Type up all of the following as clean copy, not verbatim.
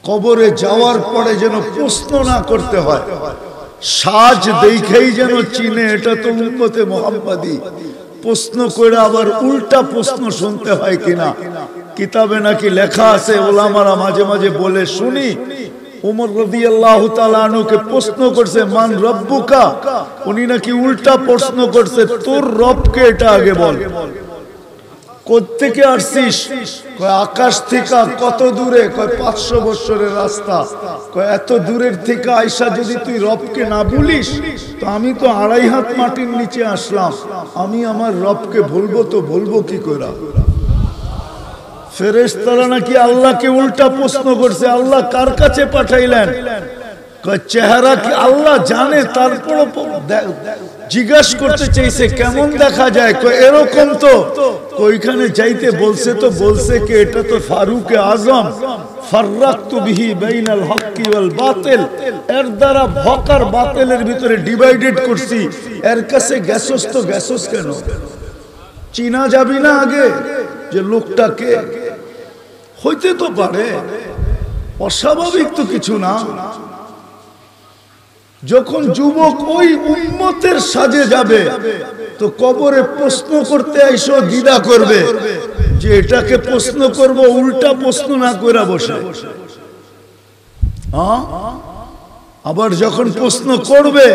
কবরে যাওয়ার পরে যেন প্রশ্ন না করতে হয়, সাজ দেখেই যেন চিনে এটা তো উম্মতে মুহাম্মাদি। প্রশ্ন করে আবার উল্টা প্রশ্ন শুনতে হয় কিনা। কিতাবে নাকি লেখা আছে, ওলামারা মাঝে মাঝে বলে শুনি, উমর রাদিয়াল্লাহু তাআলা আনহুকে প্রশ্ন করছে মান রব্বুকা, উনি নাকি উল্টা প্রশ্ন করছে তোর রবকে এটা আগে বল। কোত্থেকে আসছিস? কয় আকাশ থেকে। কত দূরে? কয় 500 বছরের রাস্তা। কয় এত দূরের থেকে আইসা যদি তুই রবকে না বলিস তো আমি তো 2.5 হাত মাটির নিচে আসলাম, আমি আমার রবকে ভুলবো তো ভুলবো কি করে? ফেরেশতারা নাকি আল্লাহকে উল্টা প্রশ্ন করছে, আল্লাহ কার কাছে পাঠাইলেন? কয় চেহারা কি আল্লাহ জানে, তারপর জিজ্ঞাসা করতে চাইছে কেমন দেখা যায়? কয় এরকম তো। ওইখানে যাইতে বলছে তো বলছে কি এটা তো ফারুক আজম, ফাররাকতু বিহি বাইনাল হক্কি ওয়াল বাতিল, এর দ্বারা হক আর বাতিলের ভিতরে ডিভাইডেড করছি। এর কাছে গেছস তো গেছস কেন? চিনা যাবি না আগে যে লোকটাকে? হইতে তো পারে, অস্বাভাবিক তো কিছু না। যখন যুবক ওই উম্মতের সাজে যাবে তো কবরে প্রশ্ন করতে আইসো দ্বিধা করবে যে এটাকে প্রশ্ন করব, উল্টা প্রশ্ন না করে বসে। আবার যখন প্রশ্ন করবে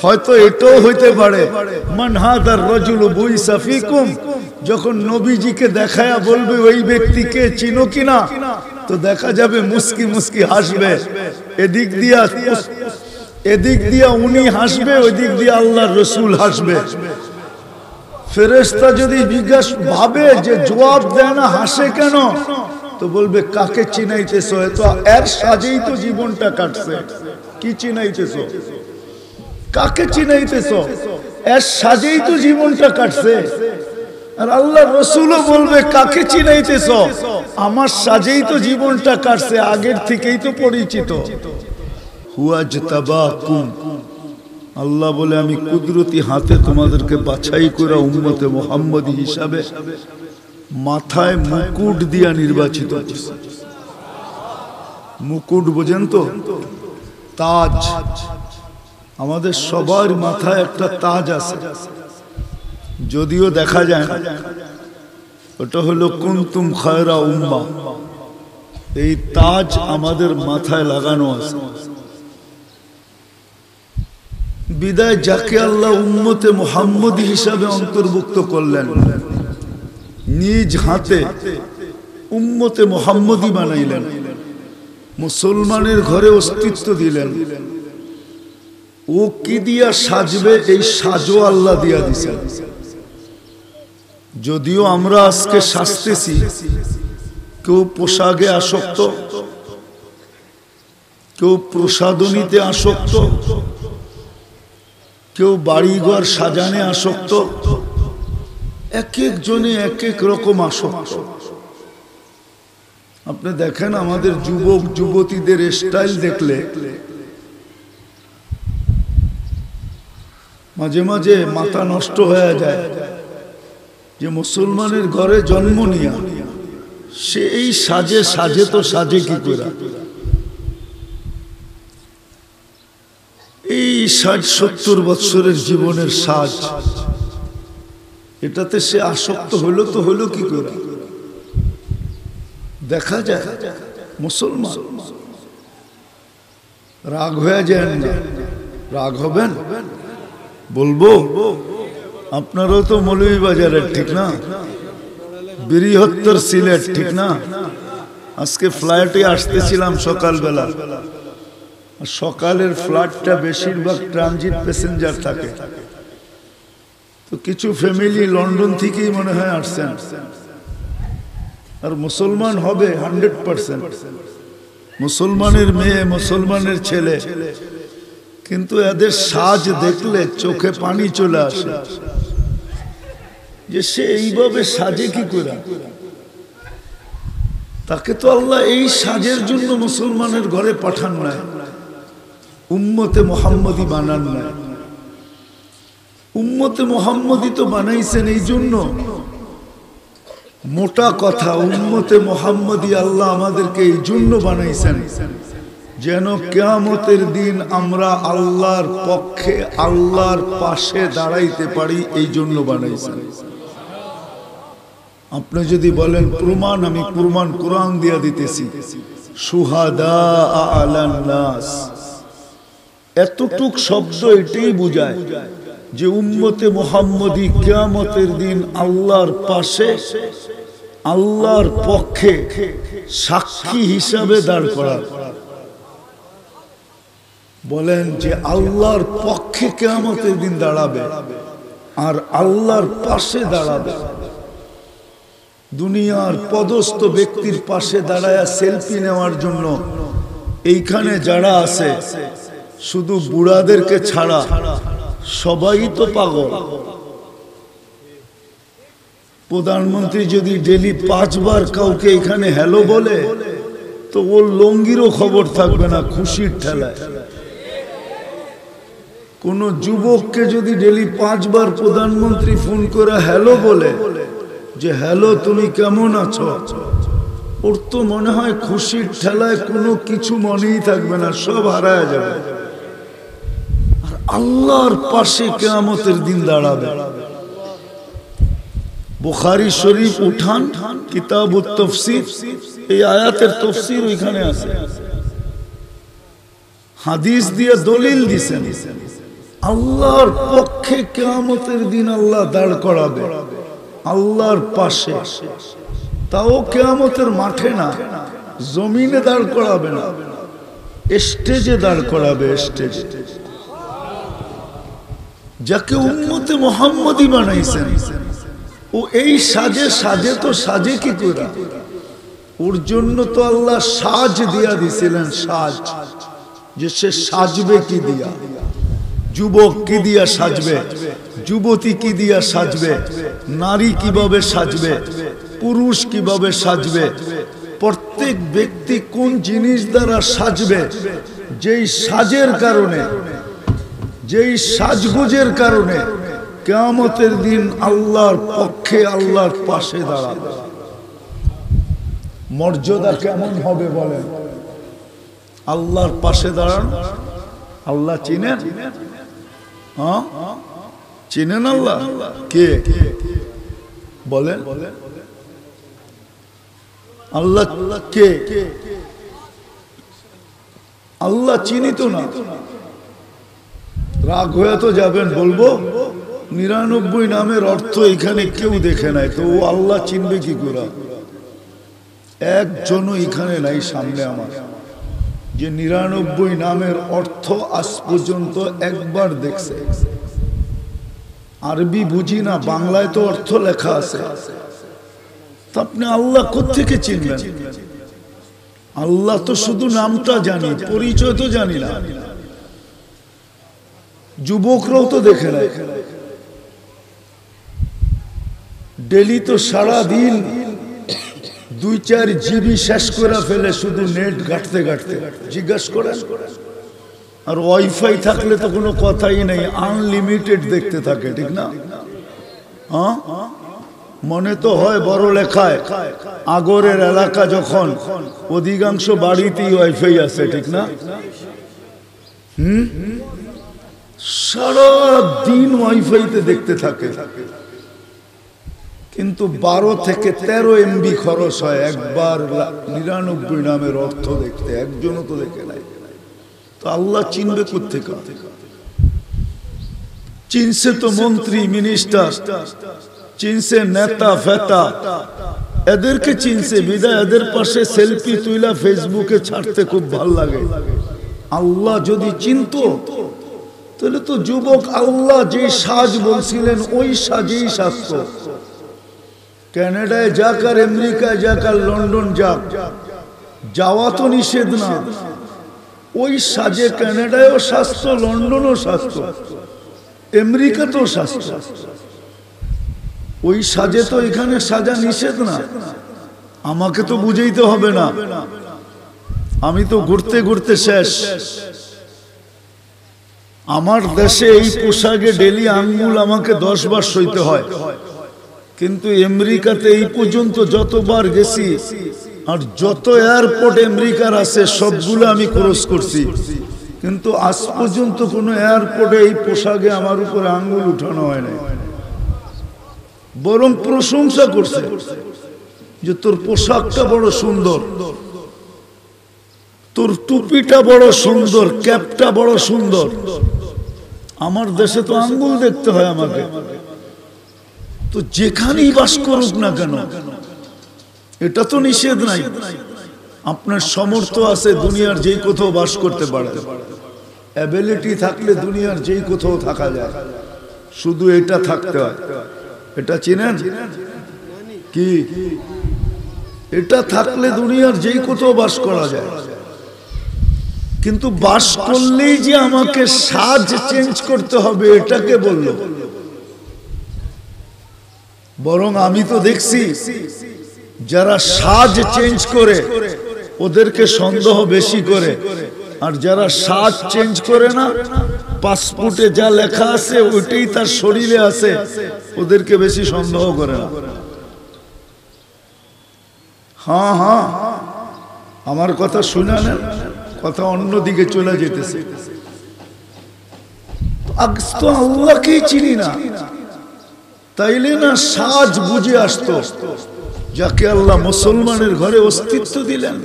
হয়তো এটাও হইতে পারে মান হাদার রাজুলু বুইসা ফিকুম, যখন নবীজিকে দেখায়া বলবে ওই ব্যক্তিকে চিনো কিনা, তো দেখা যাবে মুস্কি মুস্কি হাসবে। এদিক দিয়া উনি হাসবে, ওই দিক দিয়ে আল্লাহর রাসূল হাসবে। ফেরেশতা যদি জিজ্ঞাসা ভাবে যে জবাব দেয় না, হাসে কেন, তো বলবে কাকে চিনাইতেছো? তো এর সাজেই তো জীবনটা কাটছে। কি চিনাইতেছো? কাকে চিনাইতেছো? এর সাজেই তো জীবনটা কাটছে। আর আল্লাহর রাসূলও বলবে কাকে চিনাইতেছো? আমার সাজেই তো জীবনটা কাটছে, আগের থেকেই তো পরিচিত। হুয়াজতাবাকুম, আল্লাহ বলে আমি কুদরতি হাতে তোমাদেরকে বাছাই করে উম্মতে মুহাম্মদী হিসাবে মাথায় মুকুট দিয়া নির্বাচিত করছি। মুকুট বোঝেন তো? তাজ। আমাদের সবার মাথায় একটা তাজ আছে, যদিও দেখা যায় না। ওটা হলো কুনতুম খায়রা উম্মাহ। এই তাজ আমাদের মাথায় লাগানো আছে। বিদায় যাকে আল্লাহ উম্মতে মুহাম্মদী হিসাবে অন্তর্ভুক্ত করলেন, নিজ হাতে উম্মতে মুহাম্মদী বানাইলেন, মুসলমানের ঘরে অস্তিত্ব দিলেন। ও কি দিয়া সাজবে, এই সাজও আল্লাহ দিয়া দিছেন। যদিও আমরা আজকে সাজতেছি, কেউ পোশাকে আসক্ত, কেউ প্রসাদনীতে আসক্ত, কেউ বাড়িঘর সাজানে আসক্ত, এক এক জনে এক এক রকম আসক্ত। আপনি দেখেন আমাদের যুবক যুবতীদের স্টাইল দেখলে মাঝে মাঝে মাথা নষ্ট হয়ে যায় যে মুসলমানের ঘরে জন্ম নিয়া সে এই সাজে সাজে তো সাজে কি করে? এই 60-70 বছরের জীবনের সাজ, এটাতে সে আসক্ত হইল তো হইল কি করে? দেখা যায় মুসলমান। রাগ হয়ে যায় না? রাগ হবেন? বলবো আপনারও তো মৌলভীবাজারের, ঠিক না? বৃহত্তর সিলেট, ঠিক না? আজকে ফ্লাইটে আসতেছিলাম সকালবেলা, সকালের ফ্লাইটটা বেশিরভাগ ট্রানজিট প্যাসেঞ্জার থাকে। তো কিছু ফ্যামিলি লন্ডন থেকেই মনে হয় আসছেন, আর মুসলমান হবে 100%, মুসলমানের মেয়ে, মুসলমানের ছেলে। কিন্তু এদের সাজ দেখলে চোখে পানি চলে আসে যে সে এইভাবে সাজে কি করে? তাকে তো আল্লাহ এই সাজের জন্য মুসলমানের ঘরে পাঠান নাই, উম্মতে মুহাম্মদী বানান নাই। উম্মতে মুহাম্মদী তো বানাইছেন এই জন্য মোটা কথা, উম্মতে মুহাম্মদী আল্লাহ আমাদেরকে এই জন্য বানাইছেন যেন কিয়ামতের দিন আমরা আল্লাহর পক্ষে, আল্লাহর পাশে দাঁড়াইতে পারি, এই জন্য বানাইছেন। আপনি যদি বলেন প্রমাণ, আমি প্রমাণ কোরআন দিয়া দিতেছি। শুহাদা আলান নাস, এতটুক শব্দ এটাই বোঝায় যে উম্মতে মুহাম্মদী কিয়ামতের দিন আল্লাহর পাশে, আল্লাহর পক্ষে সাক্ষী হিসাবে দাঁড় করা। বলেন যে আল্লাহর পক্ষে কিয়ামতের দিন দাঁড়াবে আর আল্লাহর পাশে দাঁড়াবে। দুনিয়ার পদস্থ ব্যক্তির পাশে দাঁড়ায় সেলফি নেওয়ার জন্য এইখানে যারা আছে, শুধু বুড়াদেরকে ছাড়া সবাই তো পাগল। প্রধানমন্ত্রী যদি ডেলি 5 বার কাউকে এখানে হ্যালো বলে তো ওর লঙ্গিরও খবর থাকবে না, খুশির ঠেলায়। কোন যুবককে যদি ডেলি 5 বার প্রধানমন্ত্রী ফোন করে হ্যালো বলে যে হ্যালো তুমি কেমন আছো, ওর তো মনে হয় খুশির ঠেলায় কোনো কিছু মনেই থাকবে না, সব হারায় যাবে। আর আল্লাহর পাশে কিয়ামতের দিন দাঁড়াবে। বুখারী শরীফ উঠান, কিতাবুত তাফসীর, এই আয়াতের তাফসীর ওইখানে আছে। হাদিস দিয়ে দলিল দিছেন আল্লাহর পক্ষে কিয়ামতের দিন আল্লাহ দাঁড় করাবে, আল্লাহর পাশে। তাও কিয়ামতের মাঠে না, জমিনে দাঁড় করাবে না, স্টেজে দাঁড় করাবে, স্টেজে। যাকে উম্মতে মুহাম্মদী বানাইছেন, ও এই সাজে, সাজে তো সাজে কি করে? ওর জন্য তো আল্লাহ সাজ দিয়া দিছিলেন, সাজ, যে সে সাজবে কি দিয়া। যুবক কি দিয়া সাজবে, যুবতী কি দিয়া সাজবে, নারী কিভাবে সাজবে, পুরুষ কিভাবে সাজবে, প্রত্যেক ব্যক্তি কোন জিনিস দ্বারা সাজবে, যেই সাজের কারণে, যেই সাজগোজের কারণে কিয়ামতের দিন আল্লাহর পক্ষে, আল্লাহর পাশে দাঁড়াবে। মর্যাদা কেমন হবে বলেন? আল্লাহর পাশে দাঁড়ান। আল্লাহ চিনেন? হ্যাঁ, চিনেন আল্লাহ কে বলেন? আল্লাহ কে? আল্লাহ চিনি তো না। রাগ হয়ে তো যাবেন, বলবো 99 নামের অর্থ এখানে কেউ দেখে নাই, তো ও আল্লাহ চিনবে কি করে? একজনও এখানে নাই সামনে আমার যে 99 নামের অর্থ আজ পর্যন্ত একবার দেখছে। আরবি বুঝি না, বাংলায় তো অর্থ লেখা আছে। তো আপনি আল্লাহ কোত্থেকে চিনবেন? আল্লাহ তো শুধু নামটা জানি, পরিচয় তো জানি না। যুবকরাও তো দেখে নাই। ডেলি তো সারা দিন 2-4 জিবি শেষ করে ফেলে শুধু নেট ঘাটতে ঘাটতে। জিজ্ঞাসা করেন। আর ওয়াইফাই থাকলে তো কোনো কথাই নেই, আনলিমিটেড দেখতে থাকে, ঠিক না? হ্যাঁ, মনে তো হয় বড় লেখায় আগরের এলাকা যখন অধিকাংশ বাড়িতেই ওয়াইফাই আছে, ঠিক না? সারা দিন ওয়াইফাইতে দেখতে থাকে, কিন্তু 12 থেকে 13 MB খরচ হয় একবার 99 নামের অর্থ দেখতে। একজনও তো দেখে নাই। তো আল্লাহ চিনবে কোত্থেকে? চিনছে তো মন্ত্রী, মিনিস্টার, চিনছে নেতা ফেতা, এদেরকে চিনছে বিদায় এদের পাশে সেলফি তুইলা ফেসবুকে ছাড়তে খুব ভাল লাগে। আল্লাহ যদি চিনতো তাহলে তো যুবক আল্লাহ যে সাজ বলছিলেন ওই সাজেই সাজত। কানাডায় যাক আর আমেরিকায় যাক আর লন্ডন যাক, যাওয়া তো নিষেধ না। ওই সাজে কানাডায়ও সাজত, লন্ডনও সাজত, আমেরিকাতেও সাজত। ওই সাজে তো এখানে সাজা নিষেধ না। আমাকে তো বুঝাইতে হবে না, আমি তো ঘুরতে ঘুরতে শেষ। আমার দেশে এই পোশাকে ডেলি আঙ্গুল আমাকে 10 বার সইতে হয়। কিন্তু আমেরিকাতে এই পর্যন্ত যতবার গেছি আর যত এয়ারপোর্ট আমেরিকার আছে সবগুলো আমি ক্রস করছি, কিন্তু আজ পর্যন্ত কোনো এয়ারপোর্টে এই পোশাকে আমার উপরে আঙ্গুল উঠানো হয় না, বরং প্রশংসা করছে যে তোর পোশাকটা বড় সুন্দর, তোর টুপিটা বড় সুন্দর, ক্যাপটা বড় সুন্দর। আমার দেশে তো আঙ্গুল দেখতে হয় আমাকে, তো যেখানেই বাস করুক না কেন এটা তো নিষেধ নাই, আপনার সামর্থ্য আছে দুনিয়ার যেই কোথাও বাস করতে পারে, অ্যাবিলিটি থাকলে দুনিয়ার যেই কোথাও থাকা যায়, শুধু এটা থাকতে হয়। এটা চিনেন কি? এটা থাকলে দুনিয়ার যেই কোথাও বাস করা যায়, কিন্তু বাস করলেই যে আমাকে সাজ চেঞ্জ করতে হবে এটাকে বলল। বরং আমি তো দেখছি যারা সাজ চেঞ্জ করে ওদেরকে সন্দেহ বেশি করে, আর যারা সাজ চেঞ্জ করে না, পাসপোর্টে যা লেখা আছে ওইটাই তার শরীরে আছে, ওদেরকে বেশি সন্দেহ করে না। হ্যাঁ হ্যাঁ, আমার কথা শুনে নেন, কথা অন্যদিকে চলে যেতেছে। আজ তো আল্লাহকেই চিনি না, তাইলে না সাজ বুঝে আসতো, যাকে আল্লাহ মুসলমানের ঘরে অস্তিত্ব দিলেন।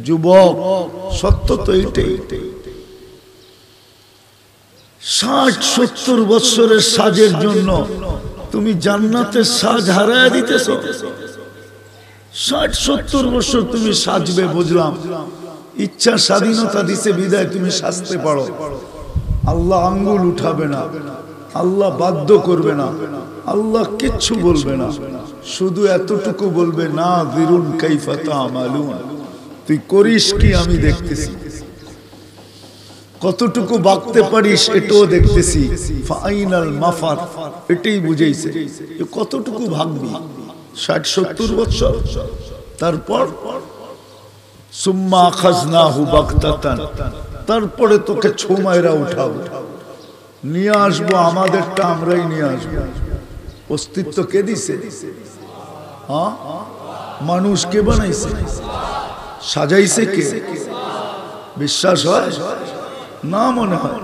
যুবক, সত্য তো এইটাই, 60-70 বছরের সাজের জন্য তুমি জান্নাতের সাজ হারায় দিতেছ। 60-70 বছর তুমি সাজবে, বুঝলাম, ইচ্ছা স্বাধীনতা দিছে বিদায় তুমি সাজতে পারো। আল্লাহ আঙ্গুল উঠাবে না, আল্লাহ বাধ্য করবে না, আল্লাহ কিচ্ছু বলবে না, শুধু এতটুকু বলবে না দিরুন কাইফা তা'মালুন, তুই করিস কি আমি দেখতেছি, কতটুকু বাঁকতে পারিস এটাও দেখতেছি। ফাইনাল মাফার, এটাই বুঝাইছে কতটুকু ভাগবি। 60-70 বছর, তারপর সুম্মা আখাযনাহু বাগতাতান, তারপরে তোকে ছোমাইরা উঠাবো, নিয়ে আসবো, আমাদেরটা আমরাই নিয়ে আসবো। অস্তিত্ব কে দিছে? হ্যাঁ, মানুষ কে বানাইছে? সাজাইছে কে? বিশ্বাস হয় না? মনে হয়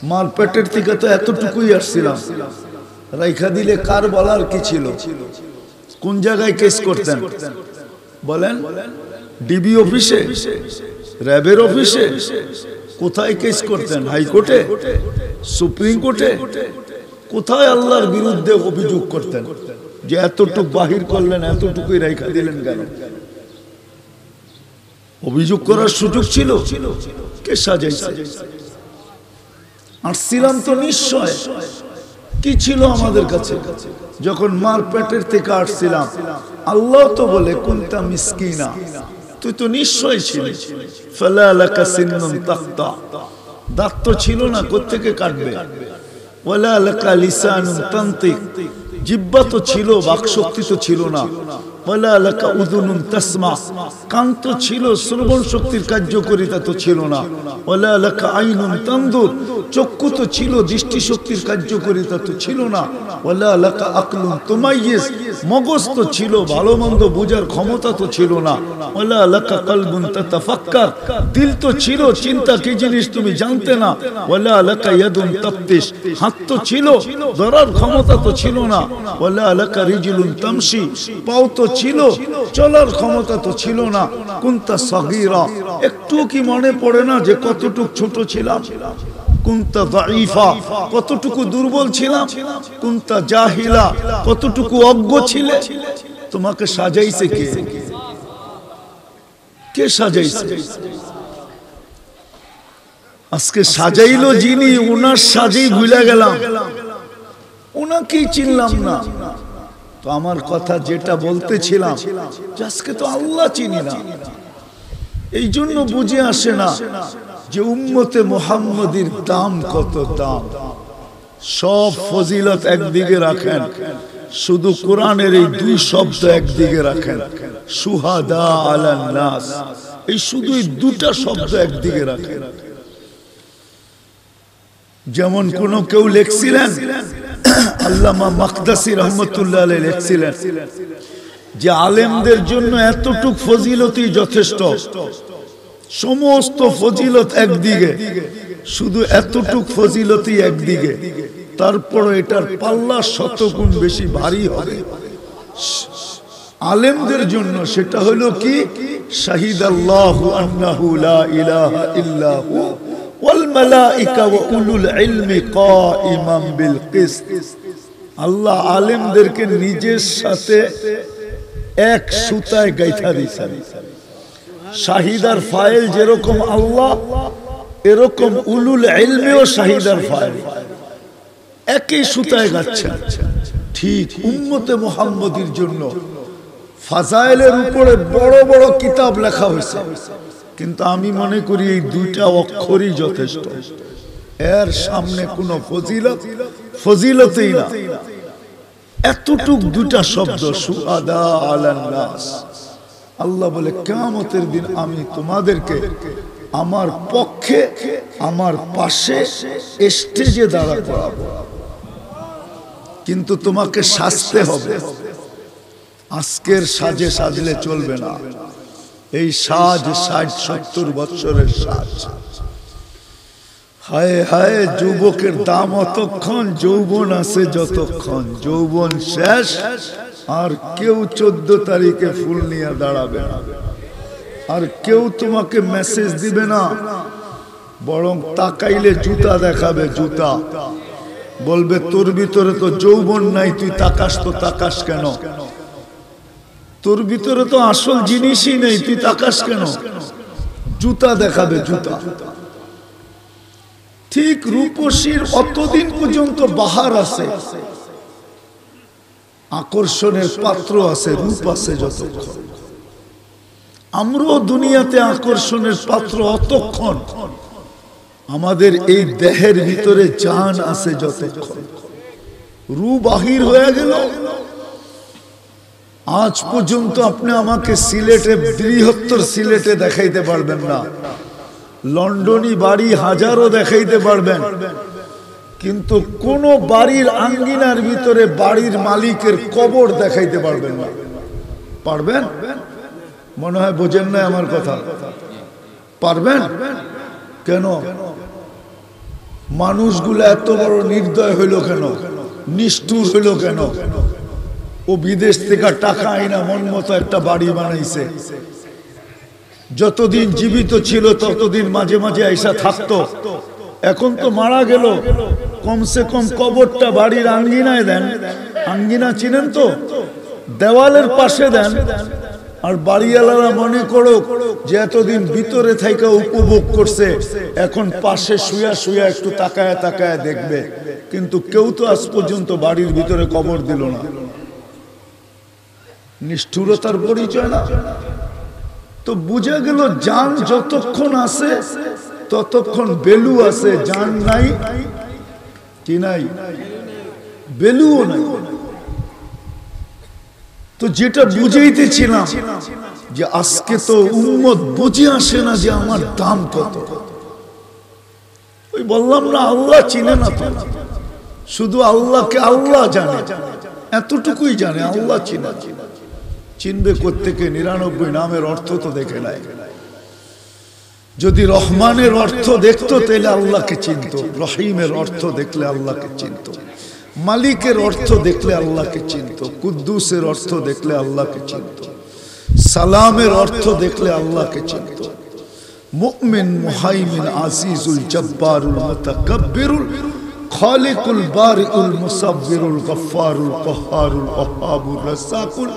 মার পেটের থেকে তো এতটুকুই আসছিলাম, রাইখা দিলে কার বলার কি ছিল? কোন জায়গায় কেস করতেন বলেন? ডিবি অফিসে, র্যাবের অফিসে? কোথায় কেস করতেন? হাইকোর্টে, সুপ্রিম কোর্টে? কোথায় আল্লাহর বিরুদ্ধে অভিযোগ করতেন যে এতটুকু বাহির করলেন, এতটুকুই রাইখা দিলেন কেন? অভিযোগ করার সুযোগ ছিল? কে সাজাইছে? আসছিলাম তো নিশ্চয়, কি ছিল আমাদের কাছে যখন মার পেটের থেকে আসছিলাম? আল্লাহ তো বলে কুনতা মিসকিনা, তুই তো নিশ্চয় ছিলি। ফালা লাকা সিন্নুন তাকতা, দাঁত তো ছিল না, কোত্থেকে কাটবে? ওয়ালা লাকা লিসানুন তানতিক, জিহ্বা তো ছিল, বাকশক্তি তো ছিল না। ওয়ালা লাকা উযুনুন তাসমা, কান তো ছিল, শ্রবণ শক্তির কার্যকারিতা তো ছিল না। ওয়ালা লাকা আইনুন তানদুর, চক্ষু তো ছিল, দৃষ্টি শক্তির কার্যকারিতা তো ছিল না। ওয়ালা লাকা আকলুন তুমাইয়িজ, মগজ তো ছিল, ভালো মন্দ বোঝার ক্ষমতা তো ছিল না। ওয়ালা লাকা কলবুন তাতাফাক্কার, দিল তো ছিল, চিন্তা কি জিনিস তুমি জানতে না। ওয়ালা লাকা ইয়াদুন তাফতিশ, হাত তো ছিল, ধরার ক্ষমতা তো ছিল না। ওয়ালা লাকা রিজলুন তামশি, পাও তো ছিল, চলার ক্ষমতা তো ছিল না। কুনতা সাগীরা, একটু কি মনে পড়ে না যে কতটুকু ছোট ছিলাম? কুনতা দাঈফা, কতটুকু দুর্বল ছিলাম? কুনতা জাহিলা, কতটুকু অজ্ঞ ছিলে? তোমাকে সাজাইছে কে? কে সাজাইছে? আজকে সাজাইলো যিনি, ওনার সাজেই ভুলে গেলাম, ওনাকেই চিনলাম না। তো আমার কথা যেটা বলতেছিলাম, আজকে তো আল্লাহ চিনি না, এই জন্য বুঝে আসে না যে উম্মতে মুহাম্মাদির দাম কত। দাম সব ফজিলত একদিকে রাখেন, শুধু কোরআনের এই 2 শব্দ একদিকে রাখেন, শুহাদা আলান নাস, এই শুধু এই 2টা শব্দ একদিকে রাখেন। যেমন কোন কেউ লিখছিলেন আল্লামা মাকদাসি রহমতুল্লাহ আলাইহি লিখছিলেন যে আলেমদের জন্য এতটুক ফজিলতই যথেষ্ট, সমস্ত ফজিলত একদিকে, শুধু এতটুক ফজিলতই একদিকে, তারপর এটার পাল্লা শতগুণ বেশি ভারী হবে আলেমদের জন্য। সেটা হলো কি, শাহিদাল্লাহু আন্নাহু লা ইলাহা ইল্লাহু ওয়াল মালাইকা ওয়া উলুল ইলমি কাইমান বিল কিসত। আল্লাহ আলেমদেরকে নিজের সাথে এক সুতায় গাইথা দিয়েছেন। শাহিদার ফাইল যেরকম আল্লাহ, এরকম উলুল ইলমেও শাহিদার ফাইল, একই সুতায় গাচ্ছেন। ঠিক উম্মতে মুহাম্মদীর জন্য ফাজাইলের উপরে বড় বড় কিতাব লেখা হয়েছে, কিন্তু আমি মনে করি এই দুইটা অক্ষরই যথেষ্ট, এর সামনে কোনো ফজিলতই না। এতটুক দুটা শব্দ, শুহাদা আলান নাস। আল্লাহ বলে কিয়ামতের দিন আমি তোমাদেরকে আমার পক্ষে, আমার পাশে স্টেজে দাঁড়া করাবো, কিন্তু তোমাকে সাজতে হবে। আজকের সাজে সাজলে চলবে না, এই সাজ 60-70 বছরের সাজ। হায় হায়, যুবকের দাম অতক্ষণ, যৌবন আছে যতক্ষণ, যৌবন শেষ আর কেউ 14 তারিখে ফুল নিয়ে দাঁড়াবে না, আর কেউ তোমাকে মেসেজ দিবে না, বরং তাকাইলে জুতা দেখাবে, জুতা বলবে তোর ভিতরে তো যৌবন নাই, তুই তাকাস তো তাকাস কেন, তোর ভিতরে তো আসল জিনিসই নেই, তুই তাকাস কেন, জুতা দেখাবে, জুতা। ঠিক রূপসীর অতদিন পর্যন্ত বাহার আছে, আকর্ষণের পাত্র আছে, রূপ আছে যতক্ষণ। আমরাও দুনিয়াতে আকর্ষণের পাত্র অতক্ষণ, আমাদের এই দেহের ভিতরে জান আছে যতক্ষণ। রূপ বাহির হয়ে গেল। আজ পর্যন্ত আপনি আমাকে সিলেটে, বৃহত্তর সিলেটে দেখাইতে পারবেন না, লন্ডনী বাড়ি হাজারো দেখাইতে পারবেন, কিন্তু কোন বাড়ির আঙ্গিনার ভিতরে বাড়ির মালিকের কবর দেখাইতে পারবেন না। পারবেন? মনে হয় বোঝেন না আমার কথা। পারবেন? কেন? মানুষগুলো এত বড় নির্দয় হইল কেন, নিষ্ঠুর হইল কেন? ও বিদেশ থেকে টাকা আইনা মন মতো একটা বাড়ি বানাইছে, যতদিন জীবিত ছিল ততদিন মাঝে মাঝে আইসা থাকতো, এখন তো মারা গেল, কমসে কম কবরটা বাড়ির আঙ্গিনায় দেন। আঙ্গিনা চিনেন তো, দেওয়ালের পাশে দেন। আর বাড়িওয়ালারা মনে করো যে এতদিন ভিতরে থাইকা উপভোগ করছে, এখন পাশে শুয়া শুয়া একটু তাকায় তাকায় দেখবে, কিন্তু কেউ তো আজ পর্যন্ত বাড়ির ভিতরে কবর দিল না। নিষ্ঠুরতার পরিচয় না? তো বুঝা গেল জান যতক্ষণ আছে ততক্ষণ বেলু আছে, জান নাই কি নাই, বেলুও নাই। তো যেটা বুঝাইতেছিলাম যে আজকে তো উম্মত বুঝে আসে না যে আমার দাম কত। ওই বললাম না, আল্লাহ চিনে না তো, শুধু আল্লাহকে আল্লাহ জানে, এতটুকুই জানে, আল্লাহ চিনবে কোত্থেকে? 99 নামের অর্থ তো দেখে নাই। যদি রহমানের অর্থ দেখতো তাহলে আল্লাহকে চিনত, রহিমের অর্থ দেখলে আল্লাহকে চিনত, মালিকের অর্থ দেখলে আল্লাহকে চিনত, কুদ্দুসের অর্থ দেখলে আল্লাহকে চিনত, সালামের অর্থ দেখলে আল্লাহকে চিনত। মুমিন, মুহাইমিন, আজিজুল, জব্বারুল, মুতাকাব্বিরুল, খালিকুল, বারিউল, মুসাব্বিরুল, গফফারুল, কহ্হারুল, ওয়াহাবুর, রাজ্জাকুল,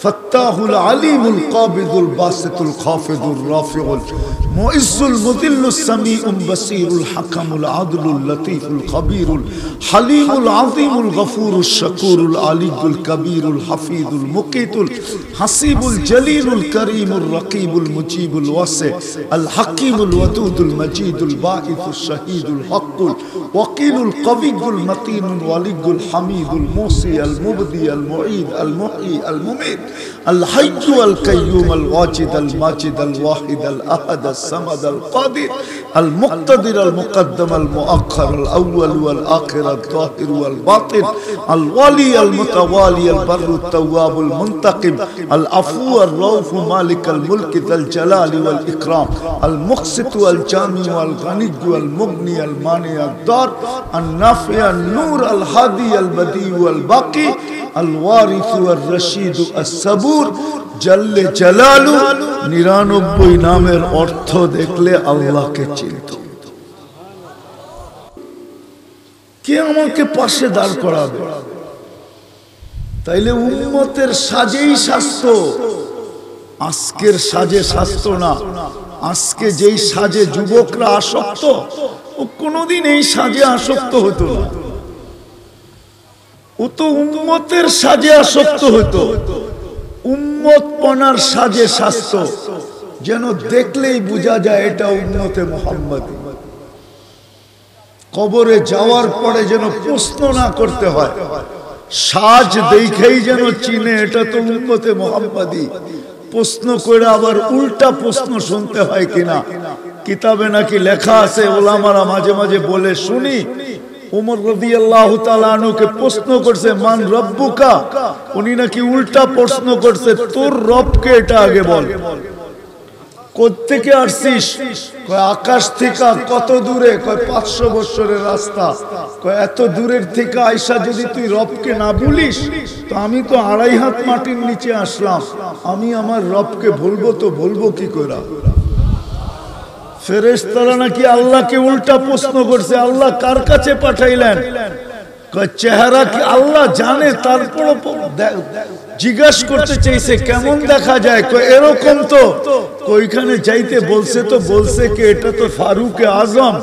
ফত্তাহুল, আলিমুল, কাবিদুল, বাসিতুল, খাফিদুল, রাফিউল, মুইজ্জুল, মুদিল্লুস, সামিউল, বাসীরুল, হাকামুল, আদলুল, লতীফুল, খবীরুল, হালিমুল, আযীমুল, গফুরুশ, শাকুরুল, আলিয়ুল, কবীরুল, হাফিজুল, মুকিতুল, হাসিবুল, জলিলুল, করিমুল, রকিবুল, মুজিবুল, ওয়াসি, আল হাকিমুল, ওয়াদুদুল, মজিদুল, বাঈসুশ, শাহীদুল, হকুল, ওয়াকিলুল, কবিয়ুল, মতিনুল, ওয়ালিয়ুল, হামিদুল, মুসি, আল মুবদি, আল মুঈদ, আল মুহয়ি, আল মুমীত, الحي القيوم الواجد الماجد الواحد الأحد الصمد القادر المقتدر المقدم المؤخر الأول والآخر الظاهر والباطن الولي المتوالي البر التواب المنتقم العفو الرؤوف مالك الملك ذا الجلال والإكرام المقسط والجامع والغني والمغني المانع الضار النافع النور الهادي البديع والباقي الوارث والرشيد الصبور জল্লে জালালু 99 নামের অর্থ দেখলে আল্লাহকে চিনত। কে আমাকে পাশে দাঁড় করাবে? তাইলে উম্মতের সাজেই স্বাস্থ্য, আজকের সাজে স্বাস্থ্য না। আজকে যেই সাজে যুবকরা আসক্ত, ও কোনোদিন এই সাজে আসক্ত হতো না। ও তো উম্মতের সাজে আসক্ত হতো, উম্মতপনার সাজে স্বাস্থ্য, যেন দেখলেই বোঝা যায় এটা উম্মতে মুহাম্মদী। কবরে যাওয়ার পরে যেন প্রশ্ন না করতে হয়, সাজ দেখেই যেন চিনে এটা তো উম্মতে মুহাম্মদী। প্রশ্ন করে আবার উল্টা প্রশ্ন শুনতে হয় কিনা। কিতাবে নাকি লেখা আছে, ওলামারা মাঝে মাঝে বলে শুনি, উমর রাদিয়াল্লাহু তাআলা আনহুকে প্রশ্ন করছে মান রব্বুকা, উনি নাকি উল্টা প্রশ্ন করছে তোর রবকে এটা আগে বল। কোত্থেকে আসছিস? কয় আকাশ থেকে। কত দূরে? কয় 500 বছরের রাস্তা। কয় এত দূরের থেকে আইসা যদি তুই রবকে না বলিস, তো আমি তো 2.5 হাত মাটির নিচে আসলাম, আমি আমার রবকে বলবো তো বলবো কি করে? ফেরেশতারা নাকি আল্লাহকে উল্টা প্রশ্ন করছে, আল্লাহ কার কাছে পাঠাইলেন? কয় চেহারা কি আল্লাহ জানে, তারপর জিজ্ঞাসা করতে চাইছে কেমন দেখা যায়? কয় এরকম তো। ওইখানে যাইতে বলছে, তো বলছে কি এটা তো ফারুক আজম,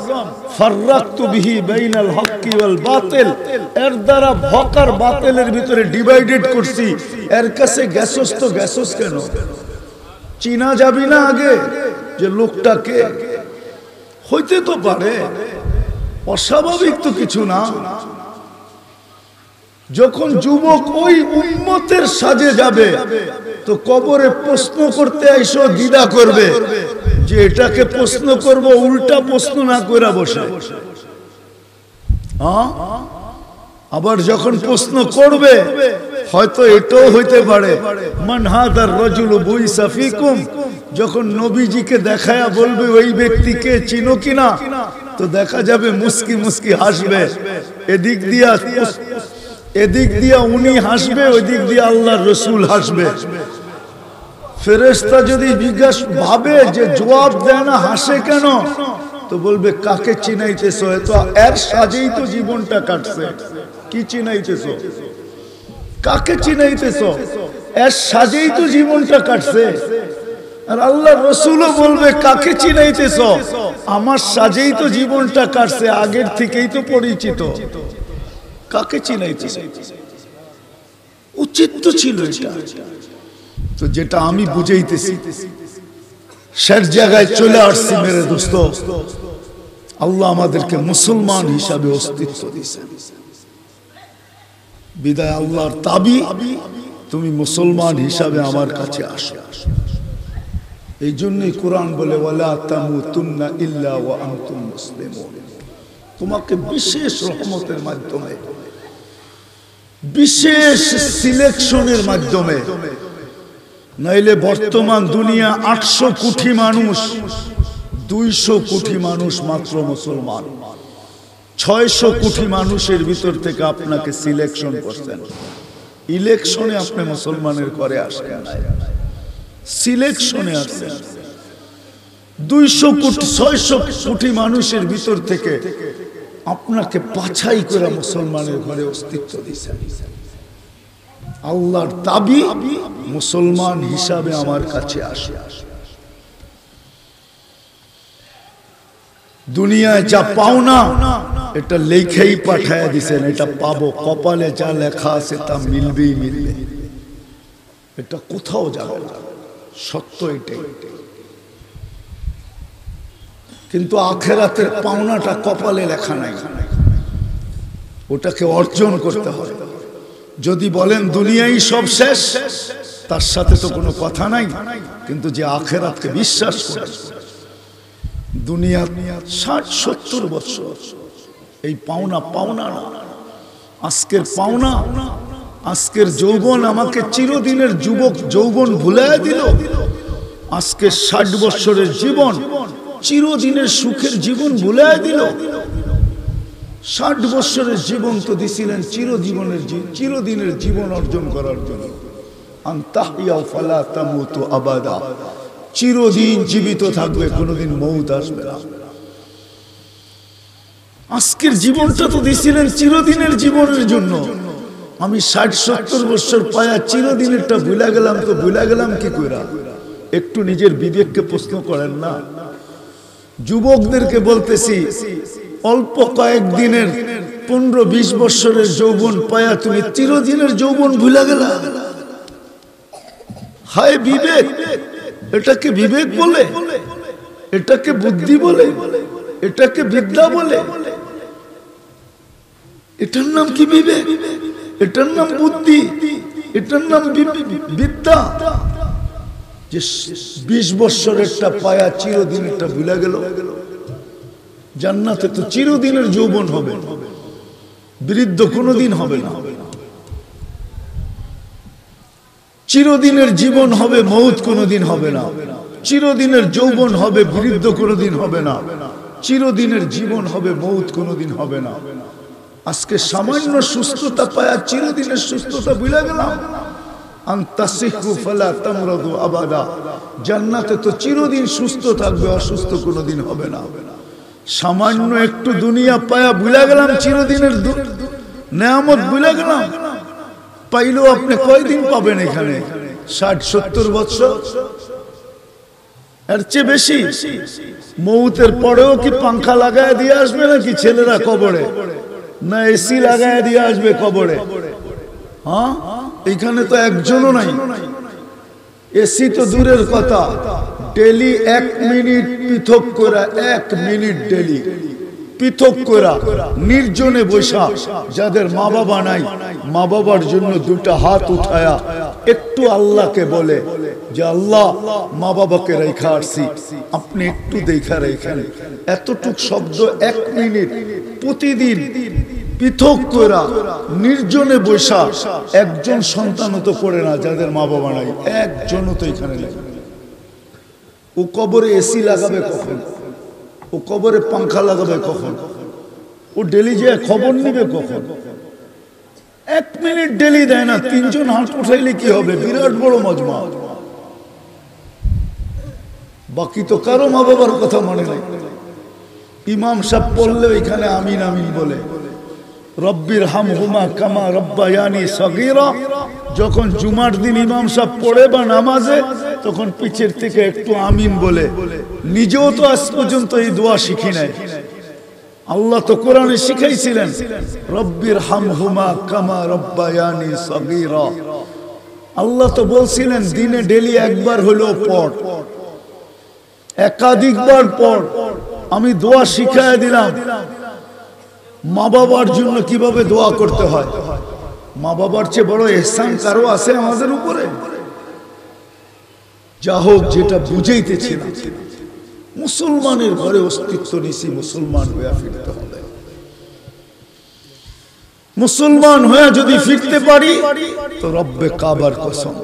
ফাররাকতু বিহি বাইনাল হক্কি ওয়াল বাতিল, এর দ্বারা হক আর বাতিলের ভিতরে ডিভাইডেড করছি। এর কাছে গ্যাসস তো গ্যাসস কেন? চিনা যাবি না আগে যে লোকটাকে? হইতে তো পারে, অস্বাভাবিক তো কিছু না। যখন যুবক ওই উম্মতের সাজে যাবে, তো কবরে প্রশ্ন করতে আইসো দ্বিধা করবে যে এটাকে প্রশ্ন করব, উল্টা প্রশ্ন না করে বসে। আবার যখন প্রশ্ন করবে, হয়তো এটাও হইতে পারে মান হাদার রাজুলু বুইসা ফিকুম, যখন নবীজিকে দেখায়া বলবে ওই ব্যক্তিকে চিনো কিনা, তো দেখা যাবে মুস্কি মুস্কি হাসবে। এদিক দিয়া উনি হাসবে, ওই দিক দিয়ে আল্লাহর রাসূল হাসবে। ফেরেশতা যদি জিজ্ঞাসা ভাবে যে জবাব দেয় না, হাসে কেন, তো বলবে কাকে চিনাইতেছো? তো এর সাজেই তো জীবনটা কাটছে। কি চিনাইতেছো? কাকে চিনাইতেছো? এর সাজেই তো জীবনটা কাটছে। আর আল্লাহর রাসূলও বলবে কাকে চিনাইতেছো? আমার সাজেই তো জীবনটা কাটছে, আগের থেকেই তো পরিচিত। কাকে চিনাইতেছো? উচিত তো ছিল এটা। তো যেটা আমি বুঝাইতেছি, শেষ জায়গায় চলে আসছি মেরে দোস্ত। আল্লাহ আমাদেরকে মুসলমান হিসাবে অস্তিত্ব দিয়েছেন। বিদায় আল্লাহর দাবি, তুমি মুসলমান হিসাবে আমার কাছে আসো। এই জন্যই কোরআন বলে ওয়ালা তামুতুন্না ইল্লা ওয়া আনতুম মুসলিমুন। তোমাকে বিশেষ রহমতের মাধ্যমে, বিশেষ সিলেকশনের মাধ্যমে, নাইলে বর্তমান দুনিয়া 800 কোটি মানুষ, 200 কোটি মানুষ মাত্র মুসলমান। 600 কোটি মানুষের ভিতর থেকে আপনাকে সিলেকশন করছেন। ইলেকশনে আপনি মুসলমানের ঘরে আসেন না, সিলেকশনে আসছেন। 200 কোটি 600 কোটি মানুষের ভিতর থেকে আপনাকে বাছাই করে মুসলমানের ঘরে অস্তিত্ব দিয়েছেন। আল্লাহর দাবি, মুসলমান হিসাবে আমার কাছে আসে। দুনিয়ায় যা পাও না, এটা লেখাই পাঠায় দিছেন, এটা পাবো। কপালে যা লেখা আছে তা মিলবেই মিলবে, এটা কোথাও যাবে না, সত্য এটাই। কিন্তু আখেরাতের পাওনাটা কপালে লেখা নাই, ওটাকে অর্জন করতে হয়। যদি বলেন দুনিয়ায় সব শেষ, তার সাথে তো কোনো কথা নাই, কিন্তু যে আখেরাতকে বিশ্বাস করে দুনিয়া 60-70 বছর এই পাওনা পাওনা না, আজকের পাওনা, আজকের যৌবন আমাকে চিরদিনের যৌবন ভুলাইয়া দিল। আজকে 60 বছরের জীবন চিরদিনের সুখের জীবন ভুলাইয়া দিল। 60 বছরের জীবন তো দিছিলেন চিরদিনের জীবন অর্জন করার জন্য। আনতাহিয়া ফালা তামুতু আবাদা, চিরদিন জীবিত থাকবে, কোনোদিন মউত আসবে না। আজকের জীবনটা তো দিছিলেন চিরদিনের জীবনের জন্য। আমি 60-70 বছর পায়া চিরদিনেরটা ভুলা গেলাম, তো ভুলা গেলাম কি কইরা? একটু নিজের বিবেককে প্রশ্ন করেন না। যুবকদেরকে বলতেছি, অল্প কয়েকদিনের 15-20 বছরের যৌবন পায়া তুমি চিরদিনের যৌবন ভুলা গেলা। হায় বিবেক! এটাকে বিবেক বলে? এটাকে বুদ্ধি বলে? এটাকে বিদ্যা বলে? এটার নাম কি বিবেক? এটার নাম বুদ্ধি? এটার নাম বিদ্যা? যে 20 বছরেরটা পায়া চিরদিনেরটা ভুলা গেল। জান্নাতে তো চিরদিনের যৌবন হবে, বৃদ্ধ কোনোদিন হবে না। চিরদিনের জীবন হবে, মউত কোনোদিন হবে না। চিরদিনের যৌবন হবে, বৃদ্ধ কোনোদিন হবে না। চিরদিনের জীবন হবে, মউত কোনোদিন হবে না। আজকে সামান্য সুস্থতা পায়া চিরদিনের সুস্থতা ভুলে গেলাম। আনতাসিহু ফালা তামরাদু আবাদা, জান্নাতে তো চিরদিন সুস্থ থাকবে, অসুস্থ কোনোদিন হবে না। সামান্য একটু দুনিয়া পায়া ভুলে গেলাম, চিরদিনের নেয়ামত ভুলে গেলাম। পাইলেও আপনি কয়দিন পাবেন এখানে? 60-70 বছর, এর চেয়ে বেশি। মউতের পরেও কি পাংখা লাগায় দিয়ে আসবে নাকি ছেলেরা কবরে? না এসি লাগায় দিয়ে আসবে কবরে? হ্যাঁ, এখানে তো একজনও নাই। এসি তো দূরের কথা, ডেলি 1 মিনিট পৃথক করা, 1 মিনিট ডেলি পৃথক করা, নির্জনে বসা, যাদের মা বাবা নাই, মা বাবার জন্য 2টা হাত উঠায়া একটু আল্লাহকে বলে যে আল্লাহ, মা বাবাকে রেখা আসছি, আপনি একটু দেখা রেখেন। এতটুক শব্দ 1 মিনিট প্রতিদিন পৃথক করা, নির্জনে বসা। একজন সন্তানও তো করে না যাদের মা বাবা নাই, একজনও তো এখানে নেই। ও কবরে এসি লাগাবে কখন? ও কবরে পাংখা লাগাবে কখন? ও ডেলি যে খবর নিবে কখন? 1 মিনিট ডেলি দেয় না। 3 জন হাত উঠাইলে কি হবে? বিরাট বড় মজমা। বাকি তো কারো মা বাবার কথা মনে নাই। ইমাম সাহেব পড়লে এখানে আমিন আমিন বলে, রব্বির হামহুমা কামা রব্বায়ানি সগীরা। যখন জুমার দিন ইমাম সাহেব পড়ে বা নামাজে, তখন পিছের থেকে একটু আমিন বলে। নিজেও তো আজ পর্যন্ত এই দোয়া শিখি নাই। আল্লাহ তো কোরআনে শিখাইছিলেন, রব্বির হামহুমা কামা রব্বায়ানি সগীরা। আল্লাহ তো বলছিলেন দিনে ডেলি একবার হলো পড়, একাধিকবার পড়। আমি দোয়া শিখাইয়া দিলাম মা বাবার জন্য কিভাবে দোয়া করতে হয়। মা বাবার চেয়ে বড় ইহসান কারো আছে আমাদের উপরে? যা হোক, যেটা বুঝাইতেছি না, মুসলমানের ঘরে অস্তিত্ব নিছি, মুসলমান হয়ে ফিরতে হবে। মুসলমান হয়ে যদি ফিরতে পারি তো রব্বে কাবার কসম,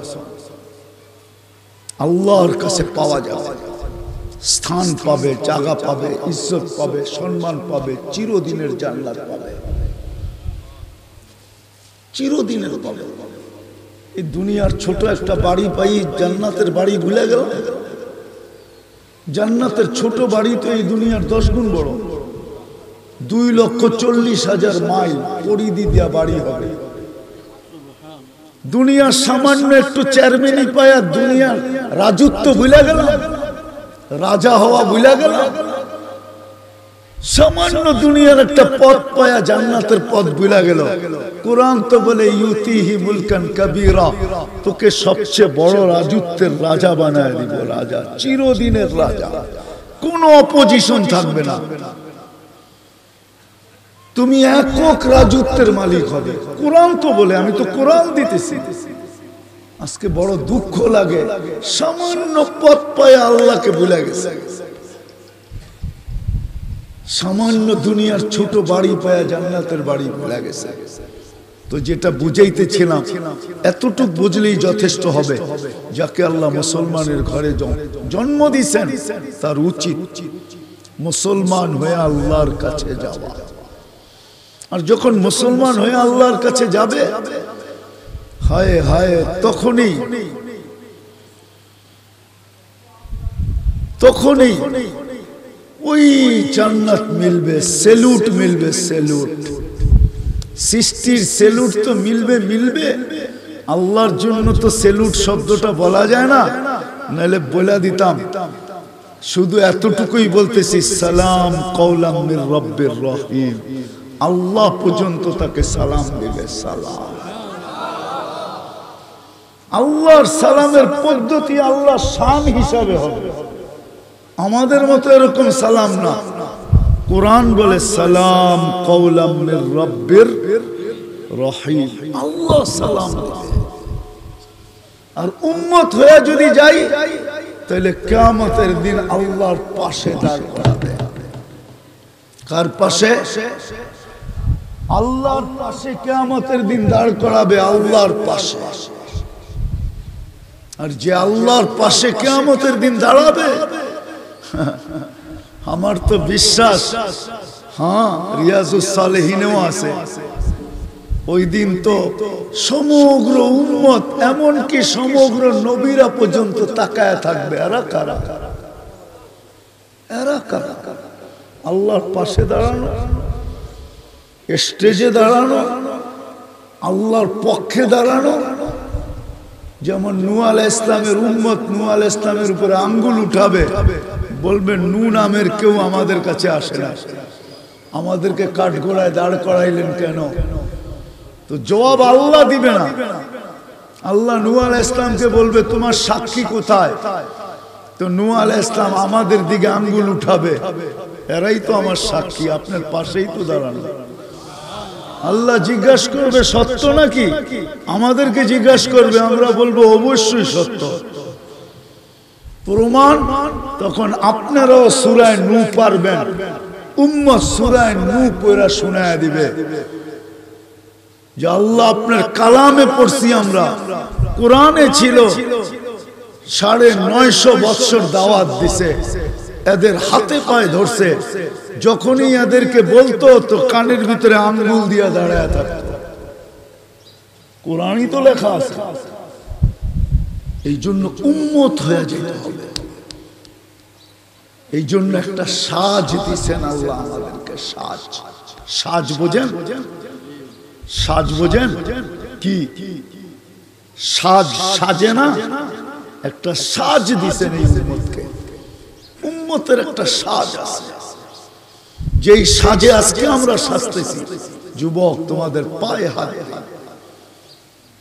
আল্লাহর কাছে পাওয়া যাবে, স্থান পাবে, জায়গা পাবে, ইজ্জত পাবে, সম্মান পাবে, চিরদিনের জান্নাত পাবে, চিরদিনের পাবে। এই দুনিয়ার ছোট একটা বাড়ি পাই, জান্নাতের বাড়ি ভুলে গেল। জান্নাতের ছোট বাড়ি তো এই দুনিয়ার 10 গুণ বড়। 2,40,000 মাইল পরিধি দেয়া বাড়ি হবে। দুনিয়ার সামান্য একটু চেয়ারম্যানি পায়া দুনিয়ার রাজত্ব ভুলে গেল, রাজা হওয়া ভুলে গেল। সামান্য দুনিয়ার একটা পথ পায়া জান্নাতের পথ ভুলে গেল। কোরআন তো বলে ইউতিহি মুলকান কাবীরা, তোকে সবচেয়ে বড় রাজত্বের রাজা বানায় দিব। রাজা, চিরদিনের রাজা, কোনো অপোজিশন থাকবে না। তুমি একক রাজত্বের মালিক হবে। কোরআন তো বলে, আমি তো কোরআন দিতেছি। আজকে বড় দুঃখ লাগে, সামান্য পথ পায় আল্লাহকে ভুলে গেছে, সামান্য দুনিয়ার ছোট বাড়ি পায় জান্নাতের বাড়ি ভুলে গেছে। তো যেটা বুঝাইতেছিলাম, এতটুকু বুঝলেই যথেষ্ট হবে। যাকে আল্লাহ মুসলমানের ঘরে জন্ম দিয়েছেন, তার উচিত মুসলমান হয়ে আল্লাহর কাছে যাওয়া। আর যখন মুসলমান হয়ে আল্লাহর কাছে যাবে, হায় হায়, তখনই ওই জান্নাত মিলবে, সেলুট মিলবে, সেলুট। সৃষ্টির সেলুট তো মিলবে, আল্লাহর জন্য তো সেলুট শব্দটা বলা যায় না, নাহলে বলে দিতাম। শুধু এতটুকুই বলতেছি, সালাম কওলাম মির রব্বির রহিম। আল্লাহ পর্যন্ত তাকে সালাম দিবে, সালাম। আল্লাহর সালামের পদ্ধতি আল্লাহর শান হিসাবে হবে, আমাদের মতো এরকম সালাম না। কোরআন বলে সালাম কওলাম মির রব্বির রহিম, আল্লাহ সালাম দিবে। আর উম্মত হয়ে যদি যাই, তাহলে কিয়ামতের দিন আল্লাহর পাশে দাঁড় করাবে। কার পাশে? আল্লাহর পাশে কিয়ামতের দিন দাঁড় করাবে, আল্লাহর পাশে। আর যে আল্লাহর পাশে কিয়ামতের দিন দাঁড়াবে, আমার তো বিশ্বাস, হ্যাঁ, রিয়াজুস সালেহিনেও আছে, ওই দিন তো সমগ্র উম্মত, এমনকি সমগ্র নবীরা পর্যন্ত তাকায় থাকবে। এরা কারা? আল্লাহর পাশে দাঁড়ানো, স্টেজে দাঁড়ানো, আল্লাহর পক্ষে দাঁড়ানো। যেমন নূহ আলাইহিস ইসলামের উম্মত নূহ আলাইহিস ইসলামের উপরে আঙ্গুল উঠাবে, বলবে নূহ নামের কেউ আমাদের কাছে আসে না, আমাদেরকে কাঠগড়ায় দাঁড় করাইলেন কেন? তো জবাব আল্লাহ দিবে না। আল্লাহ নূহ আলাইহিস ইসলামকে বলবে, তোমার সাক্ষী কোথায়? তো নূহ আলাইহিস ইসলাম আমাদের দিকে আঙ্গুল উঠাবে, এরাই তো আমার সাক্ষী, আপনার পাশেই তো দাঁড়ানো। আল্লাহ জিজ্ঞাসা করবে, সত্য নাকি? আমাদেরকে জিজ্ঞাসা করবে, আমরা বলবো অবশ্যই সত্য। প্রমাণ? তখন আপনারাও সূরা নূহ পারবেন, উম্মত সূরা নূহ পড়া শোনায় দিবে যে আল্লাহ আপনার কালামে পড়ছি, আমরা কোরআনে ছিল। 950 বছর দাওয়াত দিছে, এদের হাতে পায়ে ধরছে, যখনই এদেরকে বলতো তো কানের ভিতরে আঙ্গুল দিয়া দাঁড়ায় থাকতো। কোরআনই তো লেখা আছে। এই জন্য উম্মত হয়ে যেতে হবে। এই জন্য একটা সাজ দিছেন আল্লাহ আমাদেরকে, সাজ। সাজ বোঝেন? সাজ বোঝেন কি? সাজ সাজে না, একটা সাজ দিছেন এই উম্মতকে। উম্মতের একটা সাজ আছে, যেই সাজে আজকে আমরা সাজতেছি। যুবক, তোমাদের পায়ে হাত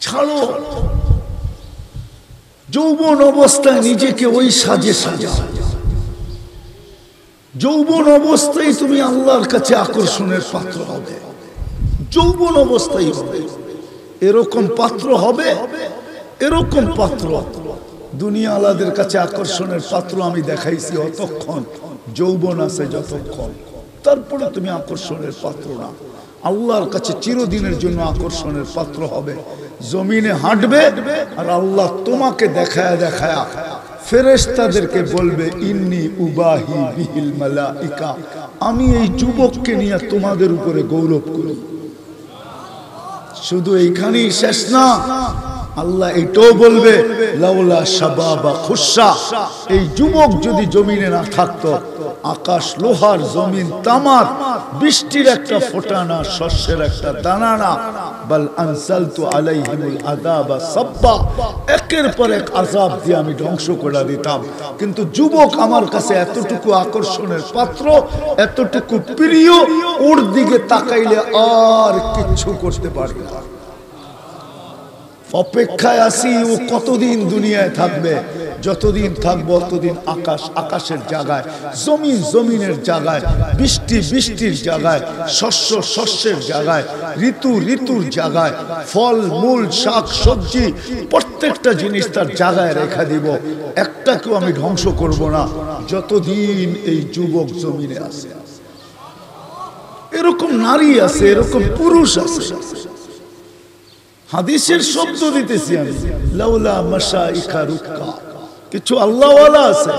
ছাড়ো, যৌবন অবস্থায় নিজেকে ওই সাজে সাজাও। যৌবন অবস্থায় তুমি আল্লাহর কাছে আকর্ষণের পাত্র হবে, যৌবন অবস্থায় হবে। এরকম পাত্র হবে, এরকম পাত্র। দুনিয়া আলাদের কাছে আকর্ষণের পাত্র আমি দেখাইছি অতক্ষণ, যৌবন আছে যতক্ষণ, তারপরে তুমি আকর্ষণের পাত্র না। আল্লাহর কাছে চিরদিনের জন্য আকর্ষণের পাত্র হবে। জমিনে হাঁটবে আর আল্লাহ তোমাকে দেখায়া দেখায়া ফেরেশতাদেরকে বলবে, ইন্নী উবাহি বিহিল মালাইকা, আমি এই যুবককে নিয়ে তোমাদের উপরে গৌরব করি। শুধু এইখানেই শেষ না, আল্লাহ এটাও বলবে, লাউলা শাবাবা খুশা, এই যুবক যদি জমিনে না থাকতো, আকাশ লোহার, জমিন তামার, বৃষ্টির একটা ফোঁটা না, শস্যের একটা দানা না, বাল আনসালতু আলাইহিমুল আযাবা সাব্বা, একের পর এক আযাব দিয়ে আমি ধ্বংস করে দিতাম। কিন্তু যুবক আমার কাছে এতটুকু আকর্ষণের পাত্র, এতটুকু প্রিয়, ওর দিকে তাকাইলে আর কিচ্ছু করতে পারি না। অপেক্ষায় আছি ও কতদিন দুনিয়ায় থাকবে। যতদিন থাকবো ততদিন আকাশ আকাশের জায়গায়, জমিন জমিনের জায়গায়, বৃষ্টি বৃষ্টির জায়গায়, শস্য শস্যের জায়গায়, ঋতু ঋতুর জায়গায়, ফল মূল শাক সবজি প্রত্যেকটা জিনিস তার জায়গায় রেখে দিব, একটাকেও আমি ধ্বংস করব না যতদিন এই যুবক জমিনে আছে। এরকম নারী আছে, এরকম পুরুষ আছে। হাদিসের শব্দ দিতেছি আমি, লাউলা মাশাইখা রুক্কা, কিছু আল্লাহওয়ালা আছে,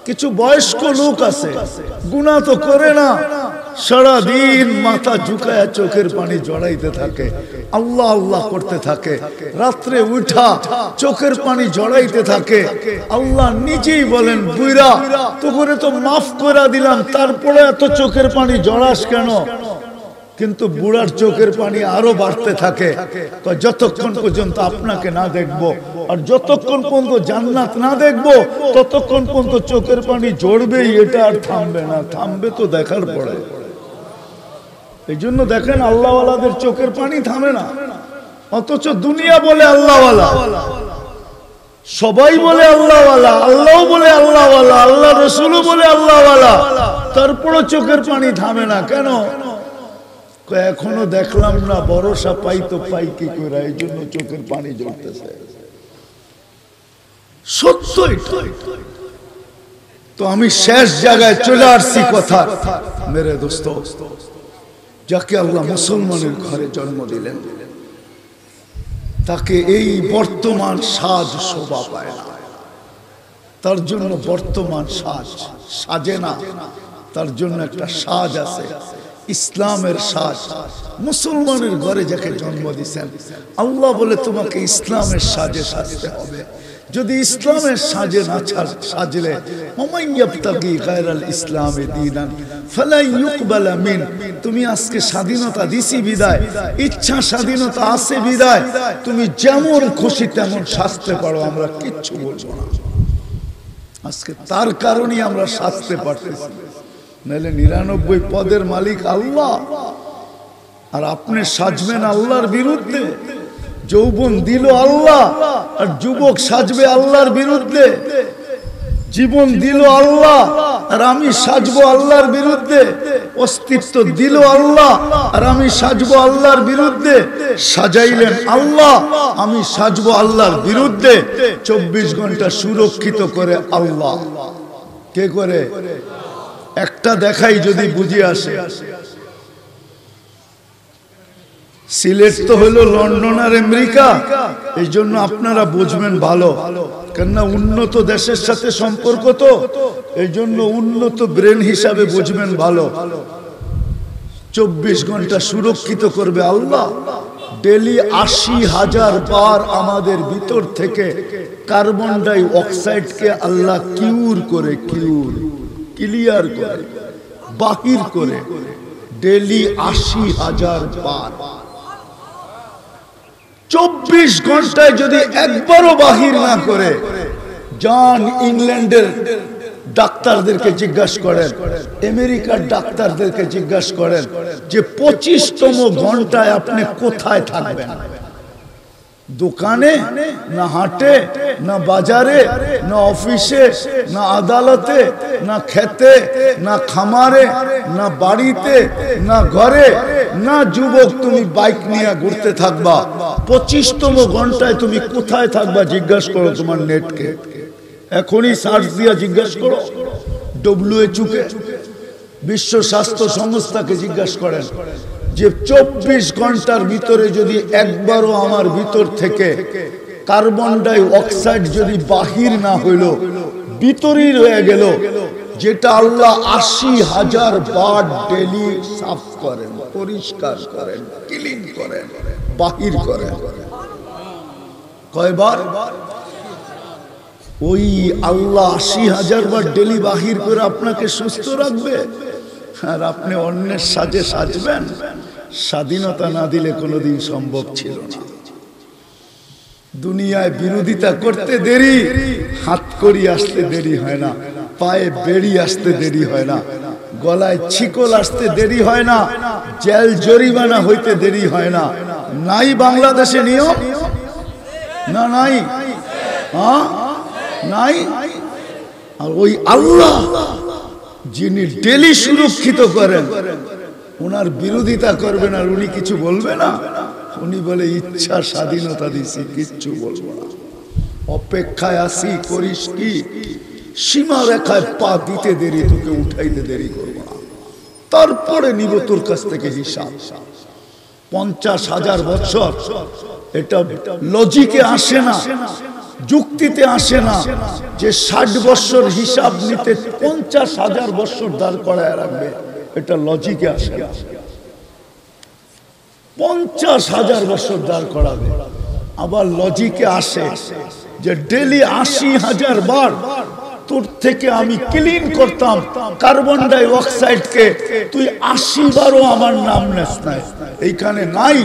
কিছু বয়স্ক লোক আছে, গুনাহ তো করে না, সারা দিন মাথা ঝুঁকায়া চোখের পানি জড়াইতে থাকে, আল্লাহ আল্লাহ করতে থাকে, রাত্রে উঠা চোখের পানি জড়াইতে থাকে। আল্লাহ নিজেই বলেন, বুইরা তোকে তো মাফ করে দিলাম, তারপরে এত চোখের পানি জড়াস কেন? কিন্তু বুড়ার চোখের পানি আরো বাড়তে থাকে, যতক্ষণ পর্যন্ত আপনাকে না দেখবো, আর যতক্ষণ পর্যন্ত জান্নাত না দেখবো ততক্ষণ পর্যন্ত চোখের পানি ঝরবেই, এটা আর থামবে না। থামবে তো দেখার পরে। এই জন্য দেখেন আল্লাহওয়ালাদের চোখের পানি থামে না, অথচ দুনিয়া বলে আল্লাহওয়ালা, সবাই বলে আল্লাহওয়ালা, আল্লাহ বলে আল্লাহওয়ালা, আল্লাহ রসুলও বলে আল্লাহওয়ালা, তারপরও চোখের পানি থামে না কেন? এখনো দেখলাম না, ভরসা পাই তো পাই কি করে, এই জন্য চোখের পানি ঝরতেছে। সত্য এটা। তো আমি শেষ জায়গায় চলে আসছি কথা, মেরে দোস্ত, যাকে আল্লাহ মুসলমানের ঘরে জন্ম দিলেন, তাকে এই বর্তমান সাজ শোভা পায় না। তার জন্য বর্তমান সাজ সাজে না, তার জন্য একটা সাজ আছে, ইসলামের সাজ। মুসলমানের ঘরে যাকে জন্ম দিয়েছেন, আল্লাহ বলে তোমাকে ইসলামের সাজে সাজতে হবে। যদি ইসলামের সাজে না সাজলে, তুমি আজকে স্বাধীনতা দিছি বিদায়, ইচ্ছা স্বাধীনতা আছে বিদায়, তুমি যেমন খুশি তেমন সাজতে পারো, আমরা কিচ্ছু বলবো না। আজকে তার কারণেই আমরা সাজতে পারতেছি, নাহলে 99 পদের মালিক আল্লাহ, আর আপনি সাজবেন আল্লাহর বিরুদ্ধে। যৌবন দিল আল্লাহ, আর যুবক সাজবে আল্লাহর বিরুদ্ধে। জীবন দিল আল্লাহ, আর আমি সাজবো আল্লাহর বিরুদ্ধে। অস্তিত্ব দিল আল্লাহ, আর আমি সাজবো আল্লাহর বিরুদ্ধে। সাজাইলেন আল্লাহ, আমি সাজবো আল্লাহর বিরুদ্ধে। 24 ঘন্টা সুরক্ষিত করে আল্লাহ। কে করে? একটা দেখাই যদি বুঝে আসে, সিলেট তো হলো লন্ডন আর আমেরিকা, এই জন্য আপনারা বুঝবেন ভালো, কেননা উন্নত দেশের সাথে সম্পর্ক, তো এই জন্য উন্নত ব্রেন হিসাবে বুঝবেন ভালো। 24 ঘন্টা সুরক্ষিত করবে আল্লাহ। ডেলি 80,000 বার আমাদের ভিতর থেকে কার্বন ডাই অক্সাইডকে আল্লাহ কিউর করে, ক্লিয়ার করে, বাহির করে, ডেলি 80,000 বার। 24 ঘন্টায় যদি একবারও বাহির না করে, যান ইংল্যান্ডের ডাক্তারদেরকে জিজ্ঞাসা করেন, আমেরিকার ডাক্তারদেরকে জিজ্ঞাসা করেন যে 25তম ঘন্টায় আপনি কোথায় থাকবেন? দোকানে, না হাটে, না বাজারে, না অফিসে, না আদালতে, না খেতে, না খামারে, না বাড়িতে, না ঘরে, না যুবক তুমি বাইক নিয়ে ঘুরতে থাকবা। 25তম ঘন্টায় তুমি কোথায় থাকবা? জিজ্ঞাসা করো তোমার নেটকে, এখনই সার্চ দিয়া জিজ্ঞাসা করো। WHO কে, বিশ্ব স্বাস্থ্য সংস্থাকে জিজ্ঞাসা করেন যে 24 ঘন্টার ভিতরে যদি একবারও আমার ভিতর থেকে কার্বন ডাই অক্সাইড যদি বাহির না হইল, ভিতরই রয়ে গেল, যেটা আল্লাহ 80,000 বার ডেলি সাফ করেন, পরিষ্কার করেন, ক্লিন করেন, বাহির করেন। কয়বার? ওই আল্লাহ 80,000 বার ডেলি বাহির করে আপনাকে সুস্থ রাখবে, আর আপনি অন্যের সাজে সাজবেন। স্বাধীনতা না দিলে কোনোদিন সম্ভব ছিল না। দুনিয়ায় বিরোধিতা করতে দেরি, হাত করি আসতে দেরি হয় না, পায়ে বেড়ি আসতে দেরি হয় না, গলায় ছিকল আসতে দেরি হয় না, জেল জরিমানা হইতে দেরি হয় না। নাই বাংলাদেশে নিয়ম? না নাই, হ্যাঁ নাই। আর ওই আল্লাহ যিনি ডেলি সুরক্ষিত করেন, ওনার বিরোধিতা করবেন আর উনি কিছু বলবে না? উনি বলে ইচ্ছা স্বাধীনতা দিছি, কিচ্ছু বলবো না। অপেক্ষায় আসি, করিস কি? সীমা রেখায় পা দিতে দেরি, তোকে উঠাইতে দেরি করবো না, তারপরে নিব তোর কাছ থেকে হিসাব। 50,000 বছর, এটা লজিকে আসে না, যুক্তিতে আসে না যে 60 বছর হিসাব নিতে 50,000 বছর দাঁড় করায় রাখবে, এটা লজিকে আসে না। 50,000 বছর দাঁড় করাবে। আবার লজিকে আসে যে ডেলি 80,000 বার তোর থেকে আমি ক্লিন করতাম কার্বন ডাই অক্সাইডকে, তুই 80 বারও আমার নাম নেস নাই। এইখানে নাই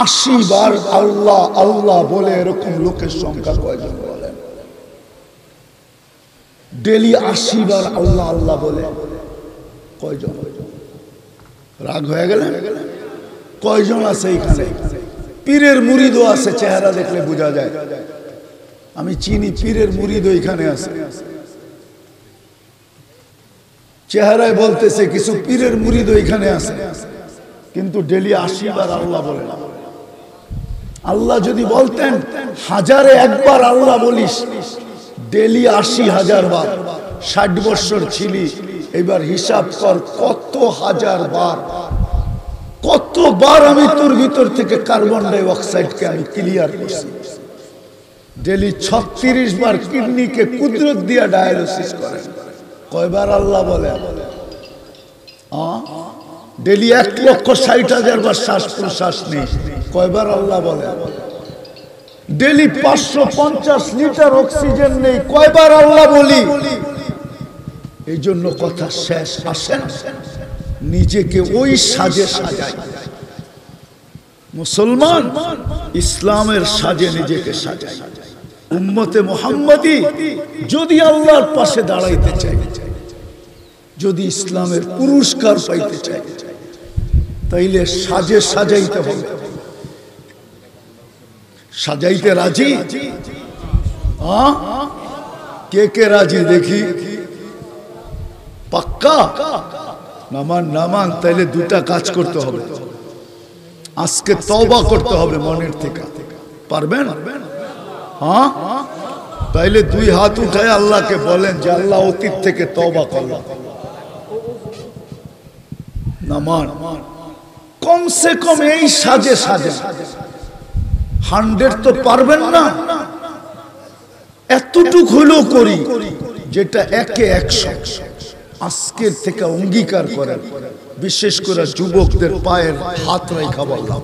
80 বার আল্লাহ আল্লাহ বলে এরকম লোকের সংখ্যা কয়জন বলেন? ডেলি 80 বার আল্লাহ আল্লাহ বলে কয়জন? রাগ হয়ে গেলেন? কয়জন আছে এখানে? পীরের মুরিদও আছে, চেহারা দেখলে বোঝা যায়। আমি চিনি পীরের মুরিদও এখানে আছে, চেহারায় বলতেছে কিছু পীরের মুরিদও এখানে আছে, কিন্তু ডেলি 80 বার আল্লাহ বলে না। আল্লাহ যদি বলতেন 1000-এ একবার আল্লাহ বলিস, ডেলি 80,000 বার, 60 বছর ছিলি, এবার হিসাব কর কত হাজার বার, কতবার আমি তোর ভিতর থেকে কার্বন ডাই অক্সাইডকে আমি ক্লিয়ার করছি। ডেলি 36 বার কিডনিকে কুদরত দিয়া ডায়ালিসিস করে, কয়বার আল্লাহ বলে? ডেলি 1,60,000 বার শ্বাস প্রশ্বাস নেই, কয়বার আল্লাহ বলে? ডেলি 550 লিটার অক্সিজেন নেই, কয়বার আল্লাহ বলি? এই জন্য কথা শেষ আসেন, নিজেকে ওই সাজে সাজাই। মুসলমান ইসলামের সাজে নিজেকে সাজাই। উম্মতে মুহাম্মাদি যদি আল্লাহর পাশে দাঁড়াইতে চাই, যদি ইসলামের পুরস্কার পাইতে চাই, তাইলে সাজে সাজাইতে হবে। সাজাইতে রাজি? কে কে রাজি দেখি? পাক্কা? নামান নামান, তাইলে দুটা কাজ করতে হবে। আজকে তওবা করতে হবে মনের থেকে, পারবেন? হ্যাঁ, তাইলে 2 হাত উঠায় আল্লাহকে বলেন যে আল্লাহ অতীত থেকে তওবা করলাম। নামান কমসে কম এই সাজে সাজে 100 তো পারবেন না, এতটুক হলেও করি যেটা 1-এ 100। আজকের থেকে অঙ্গীকার করেন, বিশেষ করে যুবকদের পায়ের হাত রেখা বললাম,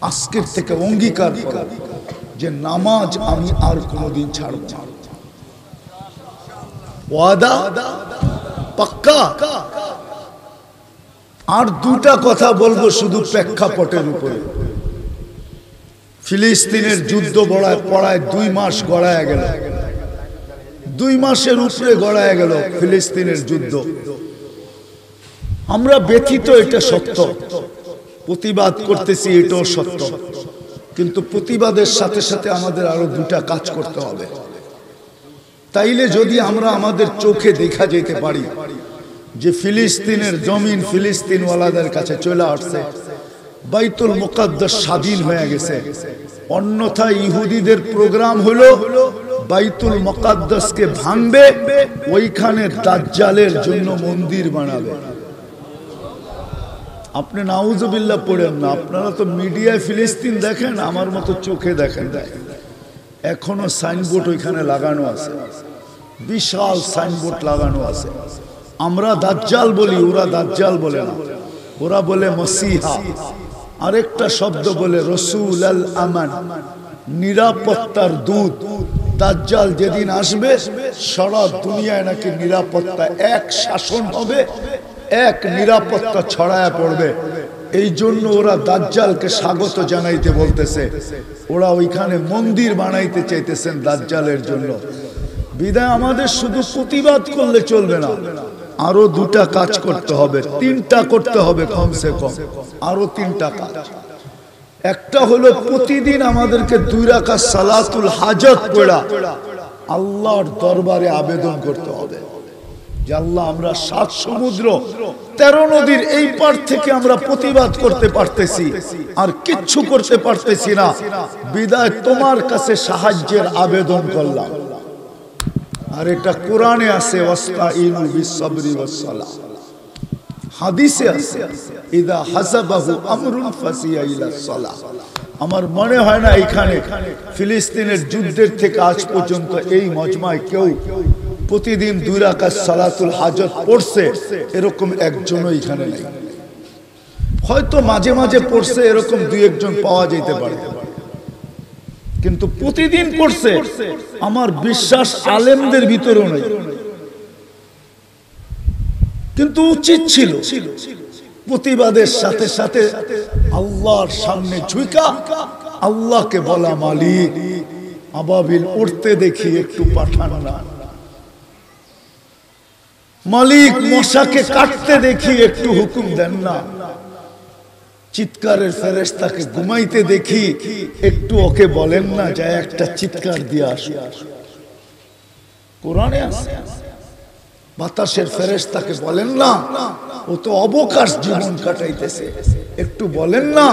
আজকের থেকে অঙ্গীকার করেন যে নামাজ আমি আর কোনোদিন ছাড়ব না। ওয়াদা? পাক্কা? আর 2টা কথা বলবো শুধু প্রেক্ষাপটের উপরে। ফিলিস্তিনের যুদ্ধ পড়ায় 2 মাস গড়ায় গেল, 2 মাসের উপরে গড়ায় গেল ফিলিস্তিনের যুদ্ধ। আমরা ব্যথিত, এটা সত্য, প্রতিবাদ করতেছি, এটাও সত্য, কিন্তু প্রতিবাদের সাথে সাথে আমাদের আরো 2টা কাজ করতে হবে। তাইলে যদি আমরা আমাদের চোখে দেখা যেতে পারি যে ফিলিস্তিনের জমিন ফিলিস্তিনওয়ালাদের কাছে চলে আসছে, বাইতুল মুকাদ্দাস স্বাধীন হয়ে গেছে, অন্যথায় ইহুদিদের প্রোগ্রাম হলো বাইতুল মুকাদ্দাসকে ভাঙবে, ওইখানে দাজ্জালের জন্য মন্দির বানাবে। আপনি নাউজুবিল্লাহ পড়েন না, আপনারা তো মিডিয়ায় ফিলিস্তিন দেখেন, আমার মতো চোখে দেখেন। এখনো সাইনবোর্ড ওইখানে লাগানো আছে, বিশাল সাইনবোর্ড লাগানো আছে। আমরা দাজ্জাল বলি, ওরা দাজ্জাল বলে না, ওরা বলে মসিহা। আরেকটা শব্দ বলে রসুল আল আমান, নিরাপত্তার দূত। দাজ্জাল যেদিন আসবে সারা দুনিয়ায় নাকি নিরাপত্তা, এক শাসন হবে, এক নিরাপত্তা ছড়ায়া পড়বে। এই জন্য ওরা দাজ্জালকে স্বাগত জানাইতে বলতেছে, ওরা ওইখানে মন্দির বানাইতে চাইতেছেন দাজ্জালের জন্য। বিদায় আমাদের শুধু প্রতিবাদ করলে চলবে না, আরো 2টা কাজ করতে হবে, 3টা করতে হবে কমসে কম, আরো 3টা কাজ। একটা হলো প্রতিদিন আমাদেরকে 2 রাকাত সালাতুল হাজত পড়া আল্লাহর দরবারে আবেদন করতে হবে। যে আল্লাহ আমরা 7 সমুদ্র 13 নদীর এই পার থেকে আমরা প্রতিবাদ করতে পারতেছি আর কিচ্ছু করতে পারতেছি না, বিদায় তোমার কাছে সাহায্যের আবেদন করলাম। আর এটা কোরআনে আছে, ওয়াস্তাইনু বিস-সাবরি ওয়াস-সালাহ, হাদিসে আছে ইদা হাসাবাহু আমরুন ফাসিয়া ইলা-স-সালাহ। আমার মনে হয় না এখানে ফিলিস্তিনের যুদ্ধের থেকে আজ পর্যন্ত এই মজমায় কেউ প্রতিদিন 2 রাকাত সালাতুল হাজত পড়ছে এরকম একজনও এখানে নেই। হয়তো মাঝে মাঝে পড়ছে এরকম 2-1 জন পাওয়া যেতে পারে, কিন্তু প্রতিদিন পড়ছে আমার বিশ্বাস আলেমদের ভিতরেও নেই। কিন্তু উচিত ছিল প্রতিবাদের সাথে সাথে আল্লাহর সামনে ঝুঁকা আল্লাহকে বলা, মালিক আবাবিল উঠতে দেখি একটু পাঠান না, মালিক মশাকে কাটতে দেখি একটু হুকুম দেন না, চিৎকারের ফেরেশতাকে ঘুমাইতে দেখি একটু ওকে বলেন না যে একটা চিৎকার দিয়ে আসো। কোরআনে আছে বাতাসের ফেরেশতাকে বলেন না, ও তো অবকাশ জীবন কাটাইতেছে, একটু বলেন না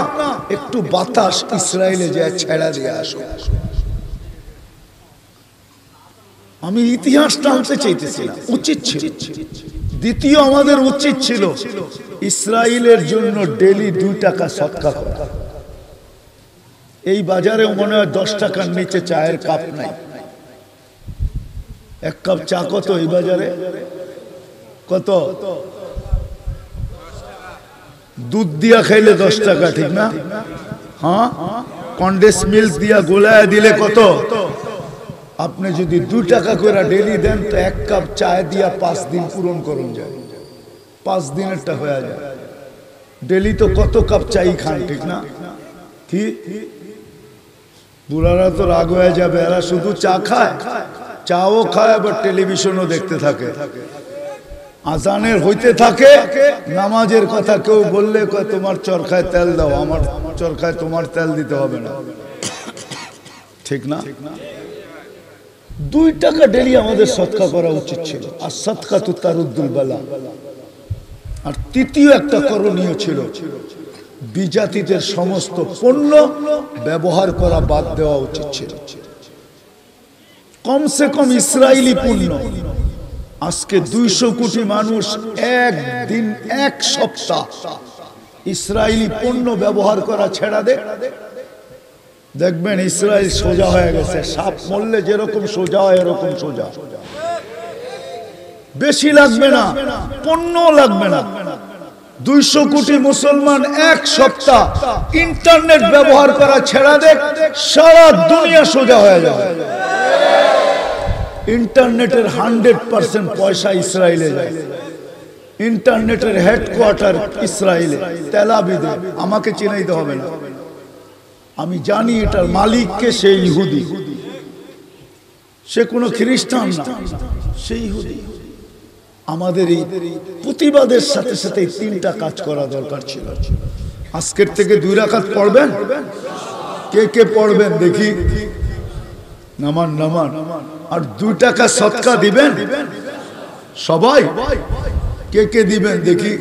একটু বাতাস ইসরায়েলে যায় ছেড়া দিয়ে আসো। আমি ইতিহাস টানতে চাইতেছি না, উচিত ছিল। দ্বিতীয় আমাদের উচিত ছিল ইসরায়েলের জন্য ডেলি 2 টাকা সদকা করা। এই বাজারেও মনে হয় 10 টাকার নিচে চায়ের কাপ নাই। 1 কাপ চা কত এই বাজারে? কত? দুধ দিয়া খাইলে 10 টাকা, ঠিক না? হ্যাঁ, কন্ডেন্স মিল্ক দিয়া গোলায় দিলে কত? আপনি যদি 2 টাকা করে ডেলি দেন তো 1 কাপ চায় দিয়া 5 দিন পূরণ করুন যায়, 5 দিনেরটা হয়ে যায়। ডেলি তো কত কাপ চাই খান, ঠিক না? কি বুড়ারা তো রাগ হয়ে যাবে, এরা শুধু চা খায়, চাও খায় আবার টেলিভিশনও দেখতে থাকে। আজানের হইতে থাকে, নামাজের কথা কেউ বললে কয় তোমার চরখায় তেল দাও, আমার চরখায় তোমার তেল দিতে হবে না, ঠিক না? 2 টাকা ডেলি আমাদের সদকা করা উচিত ছিল। আর সদকা তো তারুদ্দুল বালা। আর তৃতীয় একটা করণীয় ছিল বিজাতিদের সমস্ত পণ্য ব্যবহার করা বাদ দেওয়া উচিত ছিল। কমসে কম ইসরায়েলি পণ্য। আজকে 200 কোটি মানুষ একদিন 1 সপ্তাহ ইসরায়েলি পণ্য ব্যবহার করা ছেড়া দে, দেখবেন ইসরায়েল সোজা হয়ে গেছে। সাপ মরলে যেরকম সোজা হয় এরকম সোজা। বেশি লাগবে না, পণ্য লাগবে না। 200 কোটি মুসলমান 1 সপ্তাহ ইন্টারনেট ব্যবহার করা ছেড়া দেখ, সারা দুনিয়া সোজা হয়ে যাবে। ইন্টারনেটের 100% পয়সা ইসরায়েলে যায়। ইন্টারনেটের হেডকোয়ার্টার ইসরায়েলে, তেল আবিবে। আমাকে চিনাইতে হবে না, আমি জানি এটার মালিককে। সে ইহুদি, সে কোনো খ্রিস্টান না, সে ইহুদি। আমাদের এই প্রতিবাদের সাথে সাথে 3টা কাজ করা দরকার ছিল। আজকের থেকে 2 রাকাত পড়বেন। কে কে পড়বেন দেখি? নামান নামান। আর 2 টাকা সদকা দিবেন সবাই। কে কে দিবেন দেখি?